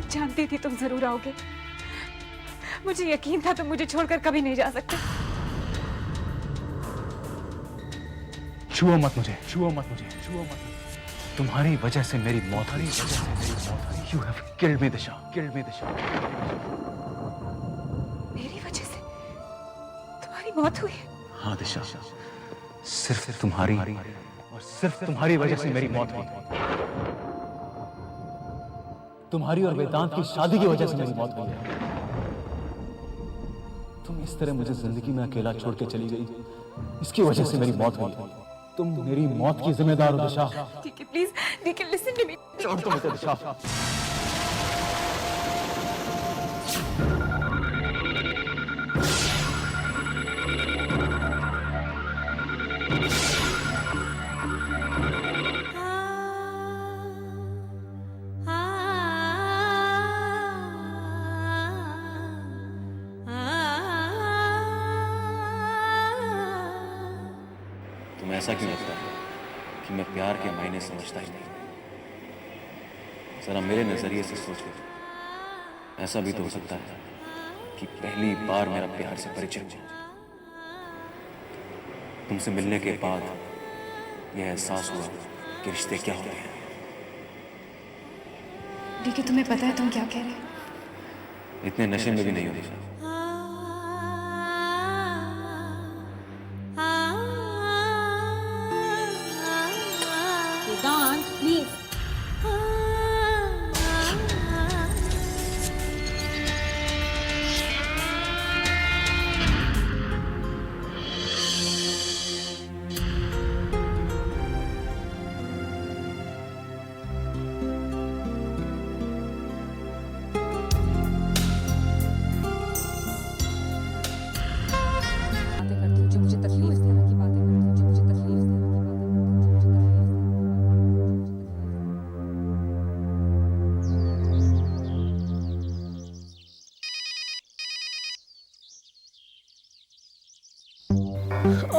मैं जानती थी तुम जरूर आओगे। मुझे यकीन था तुम मुझे छोड़कर कभी नहीं जा सकते। छुओ मत मुझे, छुओ मत मुझे, छुओ मत। तुम्हारी वजह से मेरी मौत हुई, You have killed me, Disha, killed me, दिशा। मेरी वजह से तुम्हारी मौत हुई? हाँ दिशा, सिर्फ तुम्हारी और सिर्फ तुम्हारी वजह से मेरी मौत हुई। तुम्हारी और वेदांत की शादी की वजह से मेरी मौत हुई है। तुम इस तरह मुझे जिंदगी में अकेला छोड़ के चली गई, इसकी वजह से मेरी मौत हुई। तुम मेरी मौत की जिम्मेदार हो दिशा। ठीक है, प्लीज, ठीक है, लिसन टू मी। छोड़ दो मुझे दिशा। तुम्हें ऐसा क्यों लगता है कि मैं प्यार के मायने समझता ही नहीं? जरा मेरे नजरिए से सोचो, ऐसा भी तो हो सकता है कि पहली बार मेरा प्यार से परिचय हुआ। तुमसे मिलने के बाद यह एहसास हुआ कि रिश्ते क्या होते हैं। देखिए, तुम्हें पता है तुम क्या कह रहे हो? इतने नशे में भी नहीं होती। वेदांत, प्लीज।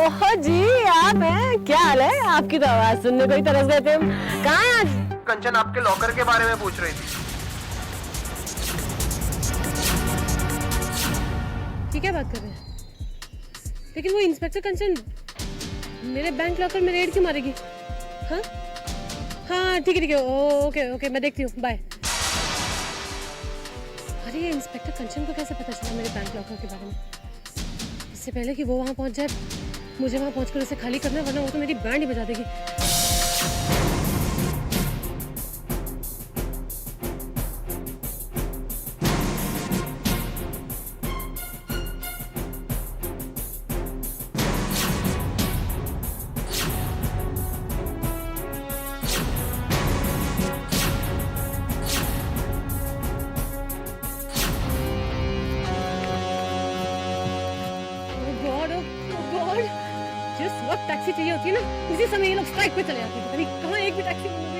ओह जी, आप हैं? क्या हाल है? आपकी तो आवाज सुनने को ही तरस गए थे हम। कहाँ हैं आज? कंचन आपके लॉकर के बारे में पूछ रही थी। ठीक है, बात कर रहे हैं, लेकिन वो इंस्पेक्टर कंचन मेरे बैंक लॉकर में रेड क्यों मारेगी? हाँ हाँ, ठीक है, ओके ओके, मैं देखती हूँ, बाय। अरे ये इंस्पेक्टर कंचन को कैसे पता चला मेरे बैंक लॉकर के बारे में? इससे पहले कि वो वहाँ पहुँच जाए, मुझे वहाँ पहुँचकर उसे खाली करना, वरना वो तो मेरी बैंड ही बजा देगी। जिस वक्त टैक्सी चाहिए होती है ना, उसी समय ये लोग स्ट्राइक पे चले जाते हैं। अभी कहाँ एक भी टैक्सी नहीं मिल रही।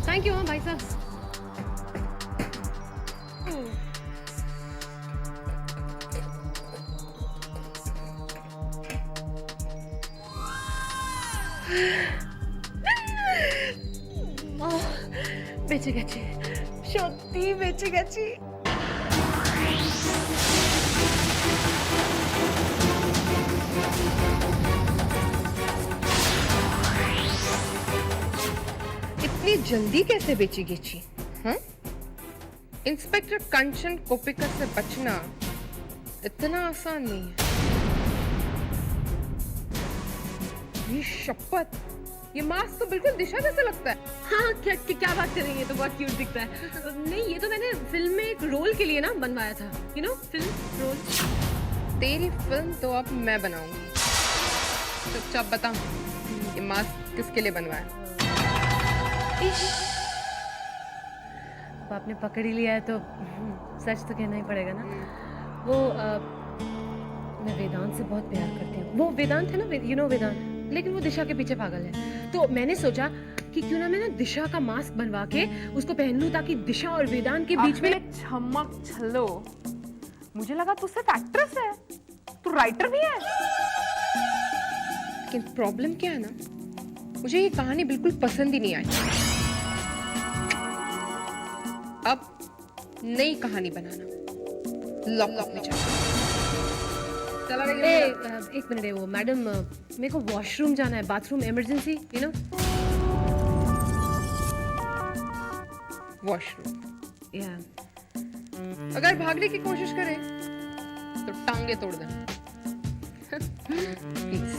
Thank you. हाँ भाई साहब, বেঁচে গেছি, সত্যি বেঁচে গেছি। इतनी जल्दी कैसे बेची गेची? हाँ? इंस्पेक्टर कंचन कोपिकर से बचना इतना आसान नहीं है। ये शपथ, ये मास्क तो बिल्कुल दिशा जैसा लगता है। हाँ, क्या बात कर रही है? तो बहुत क्यूट दिखता है। नहीं, ये तो मैंने फिल्म में एक रोल के लिए ना बनवाया था, यू नो, फिल्म रोल। तेरी फिल्म तो अब मैं बनाऊंगी। चुपचाप बता, ये मास्क किसके लिए बनवाया? अब आपने पकड़ ही लिया है तो सच तो कहना ही पड़ेगा ना। वो मैं वेदांत से बहुत प्यार करती हूँ। वो वेदांत है ना, यू नो वेदांत, लेकिन वो दिशा के पीछे पागल है। तो मैंने सोचा कि क्यों ना मैं ना दिशा का मास्क बनवा के उसको पहन लूं ताकि दिशा और वेदांत के बीच में। छमक छलो, मुझे लगा तू सिर्फ एक्ट्रेस है, तू राइटर भी है। लेकिन प्रॉब्लम क्या है ना, मुझे ये कहानी बिल्कुल पसंद ही नहीं आई। अब नई कहानी बनाना, लॉकअप में चलो। चला एक मिनट है, वो मैडम मेरे को वॉशरूम जाना है, bathroom emergency, you know. Washroom. या अगर भागने की कोशिश करे तो टांगे तोड़ देना प्लीज।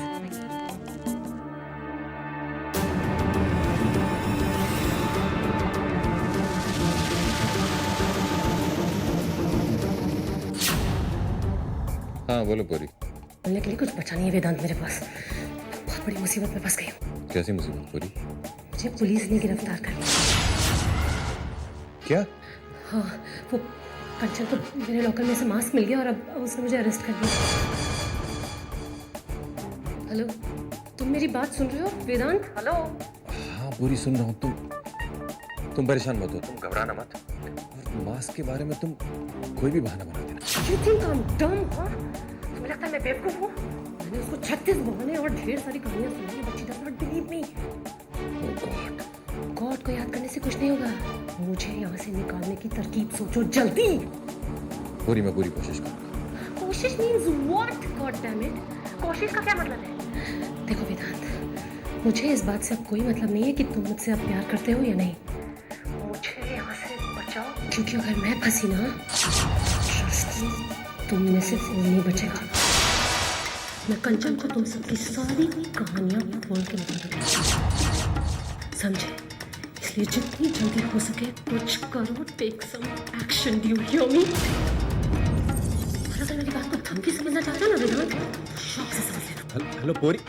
हाँ बोलो पूरी। बोलने के लिए कुछ बचा नहीं है वेदांत मेरे पास। बहुत बड़ी मुसीबत में फंस गई हूँ। कैसी मुसीबत पूरी? मुझे पुलिस ने गिरफ्तार कर लिया। क्या? हाँ, वो कंचन को मेरे लॉकर में से मास्क मिल गया और अब उसने मुझे अरेस्ट कर लिया। हेलो, तुम मेरी बात सुन रहे हो वेदांत? हेलो। हाँ पूरी सुन रहा हूँ। तुम परेशान मत हो, तुम घबराना मत। मास्क के बारे में तुम कोई भी बहाना बना देना। You think I'm dumb, हाँ? तुम्हें लगता है मैं बेवकूफ हूँ? मैंने उसको 36 बहाने और ढेर सारी कहानियां सुनाई, but she does not believe me. Oh God. God को याद करने से कुछ नहीं होगा। मुझे यहाँ से निकालने की तरकीब सोचो जल्दी। पूरी मैं पूरी कोशिश करूँगा। कोशिश means what? God damn it. कोशिश का क्या मतलब है? देखो वेदांत, मुझे इस बात से अब कोई मतलब नहीं है कि तुम मुझसे अब प्यार करते हो या नहीं। मुझे यहाँ से बचाओ, क्योंकि अगर मैं फंसी ना, तुम में से कोई नहीं बचेगा। मैं कंचन को तुम सबकी सारी कहानियां बोल के निकालूंगी, समझे? इसलिए जितनी जल्दी हो सके कुछ करो, take some action, do you hear me? और अगर मेरी बात को धमकी समझना चाहते हो ना वेदांत, शौक से समझ लेना। हेलो पूरी।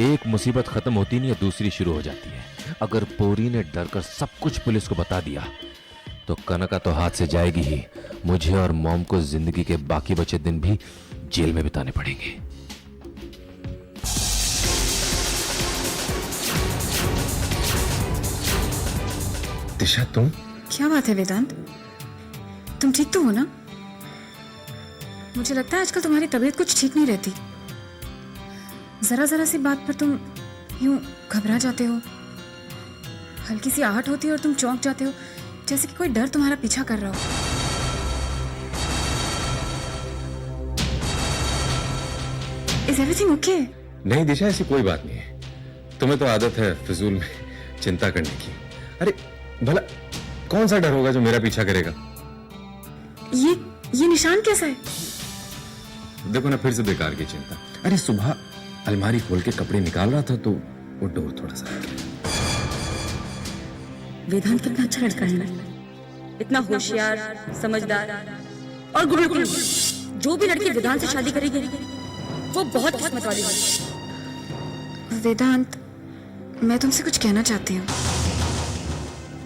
एक मुसीबत खत्म होती नहीं है, दूसरी शुरू हो जाती है। अगर पोरी ने डरकर सब कुछ पुलिस को बता दिया तो कनका तो हाथ से जाएगी ही, मुझे और मॉम को जिंदगी के बाकी बचे दिन भी जेल में बिताने पड़ेंगे। दिशा तुम? क्या बात है वेदांत, तुम ठीक तो हो ना? मुझे लगता है आजकल तुम्हारी तबीयत कुछ ठीक नहीं रहती। जरा जरा सी बात पर तुम यूं घबरा जाते हो, हल्की सी आहट होती है और तुम चौंक जाते हो, जैसे कि कोई डर तुम्हारा पीछा कर रहा हो। Is everything okay? नहीं दिशा, ऐसी कोई बात नहीं है। तुम्हें तो आदत है फिजूल में चिंता करने की। अरे भला कौन सा डर होगा जो मेरा पीछा करेगा? ये निशान कैसा है? देखो ना, फिर से बेकार की चिंता। अरे सुबह अलमारी खोल के कपड़े निकाल रहा था तो वो डोर थोड़ा सा आ गया। वेदांत कितना अच्छा लड़का है ना, इतना होशियार, समझदार और गुरुकुल। जो भी लड़की वेदांत से शादी करेगी वो बहुत किस्मत वाली होगी। वेदांत, मैं तुमसे कुछ कहना चाहती हूँ,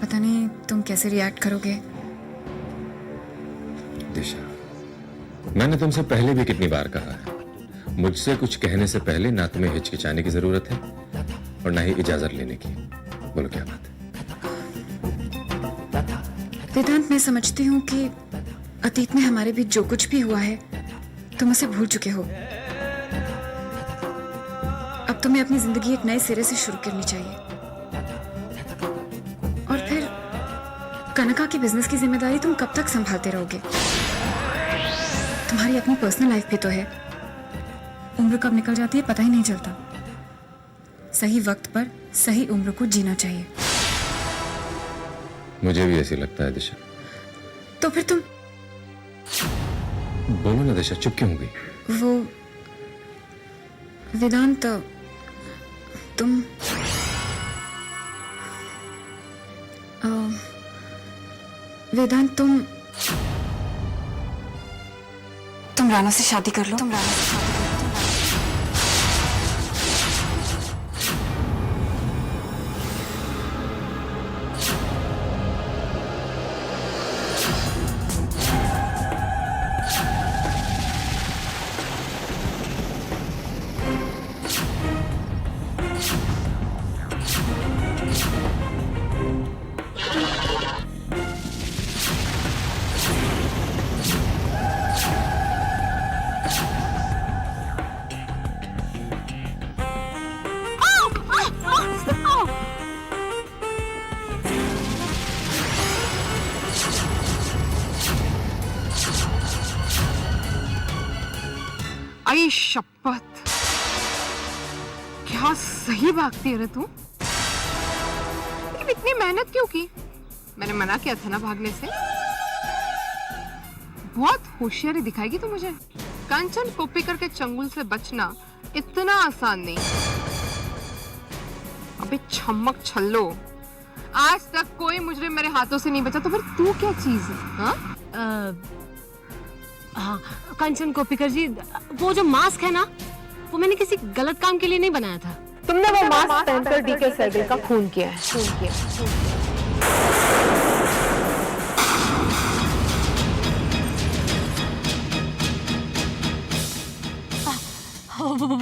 पता नहीं तुम कैसे रिएक्ट करोगे। दिशा, मैंने तुमसे पहले भी कितनी बार कहा है, मुझसे कुछ कहने से पहले ना तुम्हें हिचकिचाने की जरूरत है और ना ही इजाजत लेने की। बोलो क्या बात है? वेदांत, मैं समझती हूँ कि अतीत में हमारे बीच जो कुछ भी हुआ है तुम उसे भूल चुके हो। अब तुम्हें अपनी जिंदगी एक नए सिरे से शुरू करनी चाहिए। और फिर कनका की बिजनेस की जिम्मेदारी तुम कब तक संभालते रहोगे? तुम्हारी अपनी पर्सनल लाइफ भी तो है। उम्र कब निकल जाती है पता ही नहीं चलता। सही वक्त पर सही उम्र को जीना चाहिए। मुझे भी ऐसे लगता है दिशा। तो फिर तुम बोलो ना दिशा, चुप क्यों हो गई? वो वेदांत, तुम वेदांत तुम राना से शादी कर लो, तुम राना से शादी कर लो। आई शपथ, क्या सही भागती है रे तू। लेकिन इतनी मेहनत क्यों की? मैंने मना किया था ना भागने से। बहुत होशियारी दिखाएगी तू मुझे। कंचन कोप्पिकर के चंगुल से बचना इतना आसान नहीं। अबे छम्मक छल्लो, आज तक कोई मुजरिम मेरे हाथों से नहीं बचा, तो फिर तू क्या चीज है? हाँ? हाँ कंचन कोप्पिकर जी, वो जो मास्क है ना, वो मैंने किसी गलत काम के लिए नहीं बनाया था। तुमने वो मास्क पहनकर डीके सहगल का खून किया है।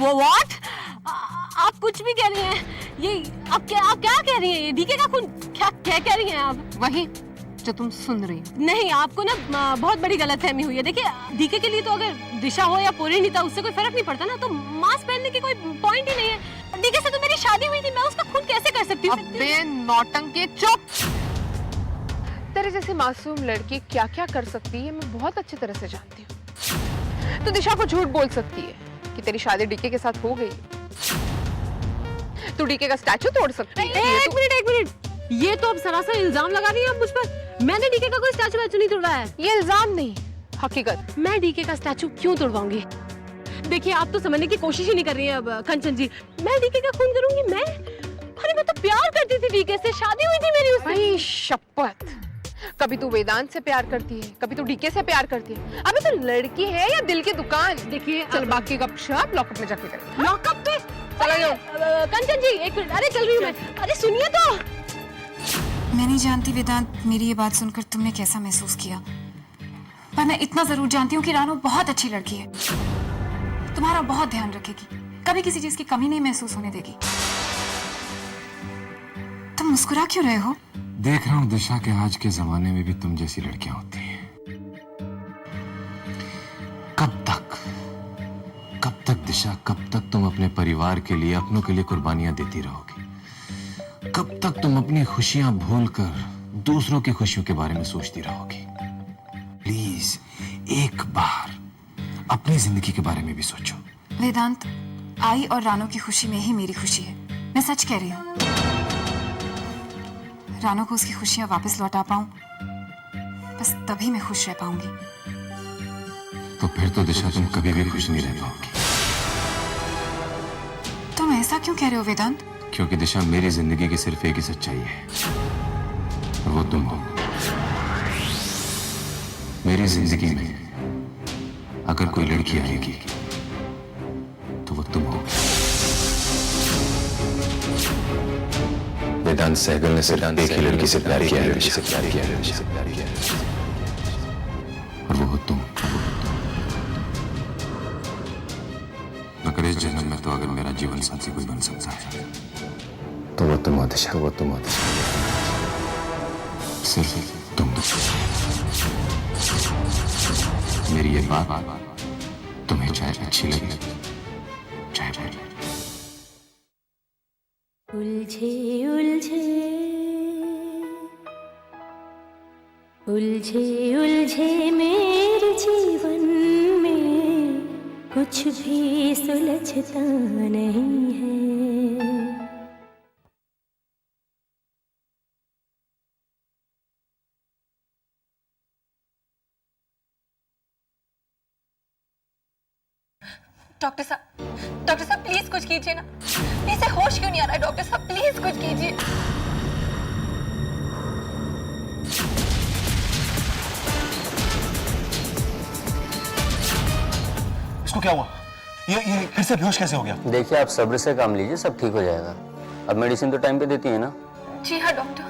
व्हाट? आप कुछ भी कह रही हैं? ये आप क्या कह रही हैं? ये डीके का खून क्या कह रही हैं आप? वही जो तुम सुन रही हो। नहीं, आपको ना बहुत बड़ी गलतफहमी हुई है। देखिए, डीके के लिए तो अगर दिशा हो या पोरीनीता, उससे कोई फर्क नहीं पड़ता ना, तो मास्क पहनने की कोई पॉइंट ही नहीं है। डीके से तो मेरी शादी हुई थी, मैं उसका खून कैसे कर सकती हूँ? अबे नौटंकी, चुप! तेरे जैसी मासूम लड़की क्या क्या कर सकती है मैं बहुत अच्छी तरह से जानती हूँ। तू दिशा को झूठ बोल सकती है कि तेरी शादी डीके के साथ हो गई। तू डीके का स्टैचू तोड़ सकती है। एक मिनट, ये तो अब सरासर इल्जाम लगा रही है आप मुझ पर। मैंने डीके का कोई स्टैचू वैचू नहीं तोड़ा है। ये इल्जाम नहीं, हकीकत। मैं डीके का स्टैचू क्यों तोड़वाऊंगी? देखिए, आप तो समझने की कोशिश ही नहीं कर रही हैं अब कंचन जी। मैं डीके का खून करूंगी? अरे मैं तो प्यार करती थी डीके से, शादी हुई थी मेरी उससे। भाई शपथ, कभी तू वेदांत से प्यार करती है, कभी तू डीके से प्यार करती है। अबे तू लड़की है या दिल की दुकान? देखिए, चल बाकी गपशप लॉकअप में जाके कर। लॉकअप पे? चला जाओ। कंचन जी एक मिनट, अरे चल रही हूँ मैं। अरे सुनिए तो। मैं नहीं जानती वेदांत, मेरी ये बात सुनकर तुमने कैसा महसूस किया, पर मैं इतना जरूर जानती हूँ कि रानो बहुत अच्छी लड़की है, तुम्हारा बहुत ध्यान रखेगी, कभी किसी चीज की कमी नहीं महसूस होने देगी। तुम मुस्कुरा क्यों रहे हो? देख रहा हूं दिशा के आज के जमाने में भी तुम जैसी लड़कियां होती हैं। कब तक दिशा, कब तक तुम अपने परिवार के लिए, अपनों के लिए कुर्बानियां देती रहोगी? कब तक तुम अपनी खुशियां भूलकर दूसरों की खुशियों के बारे में सोचती रहोगी? प्लीज एक बार अपनी जिंदगी के बारे में भी सोचो। वेदांत, आई और रानो की खुशी में ही मेरी खुशी है, मैं सच कह रही हूँ। रानो को उसकी खुशियां वापस लौटा पाऊं, बस तभी मैं खुश रह पाऊंगी। तो फिर तो दिशा तुम कभी भी खुश नहीं रह पाओगी। तुम ऐसा क्यों कह रहे हो वेदांत? क्योंकि दिशा, मेरी जिंदगी की सिर्फ एक ही सच्चाई है, और वो तुम हो। मेरी जिंदगी में अगर कोई लड़की आएगी तो वो तुम हो। वेदांत सहगल ने सिर्फ एक ही लड़की से प्यार किया है, और वो हो तुम। मगर इस जन्म में तो अगर मेरा जीवन साथी कोई बन सकता है तो वो तुम हो दिशा, वो तुम हो दिशा, सिर्फ तुम। मेरी ये बात तुम्हें चाहे अच्छी लगे चाहे बुरी। उलझे उलझे उलझे उलझे मेरे जीवन में कुछ भी सुलझता नहीं है। डॉक्टर साहब प्लीज कुछ कीजिए ना। इसे होश क्यों नहीं आ रहा है? डॉक्टर साहब प्लीज कुछ कीजिए। इसको क्या हुआ? ये फिर से बेहोश कैसे हो गया? देखिए, आप सब्र से काम लीजिए, सब ठीक हो जाएगा। अब मेडिसिन तो टाइम पे देती है ना? जी हाँ डॉक्टर।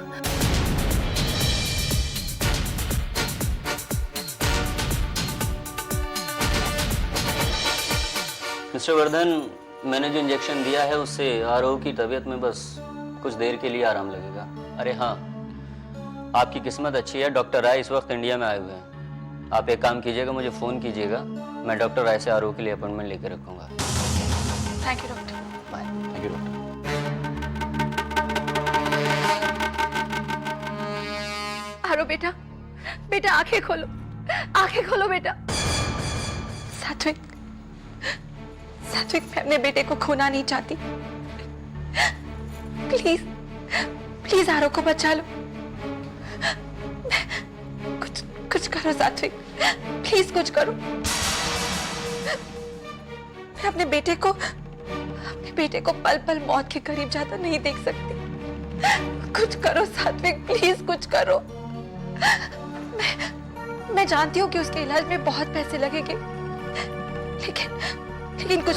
मिस्टर वर्धन, मैंने जो इंजेक्शन दिया है उससे आरोह की तबीयत में बस कुछ देर के लिए आराम लगेगा। अरे हाँ, आपकी किस्मत अच्छी है, डॉक्टर राय इस वक्त इंडिया में आए हुए हैं। आप एक काम कीजिएगा, मुझे फ़ोन कीजिएगा, मैं डॉक्टर राय से आरोह के लिए अपॉइंटमेंट लेके रखूँगा। Thank you doctor. Bye. Thank you doctor. आरो बेटा, बेटा आंखें खोलो, आंखें खोलो बेटा। सात्विक, सात्विक, मैं अपने बेटे को खोना नहीं चाहती। प्लीज, प्लीज आरो को बचा लो। कुछ करो सात्विक, प्लीज कुछ करो। मैं अपने बेटे को पल पल मौत के करीब जाता नहीं देख सकती। कुछ करो सात्विक, प्लीज कुछ करो। मैं जानती हूँ कि उसके इलाज में बहुत पैसे लगेंगे, लेकिन कुछ।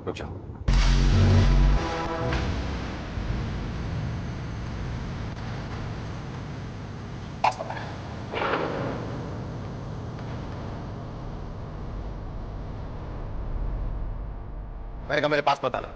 रुक जाओ। मैंने कहा मेरे पास पता ला।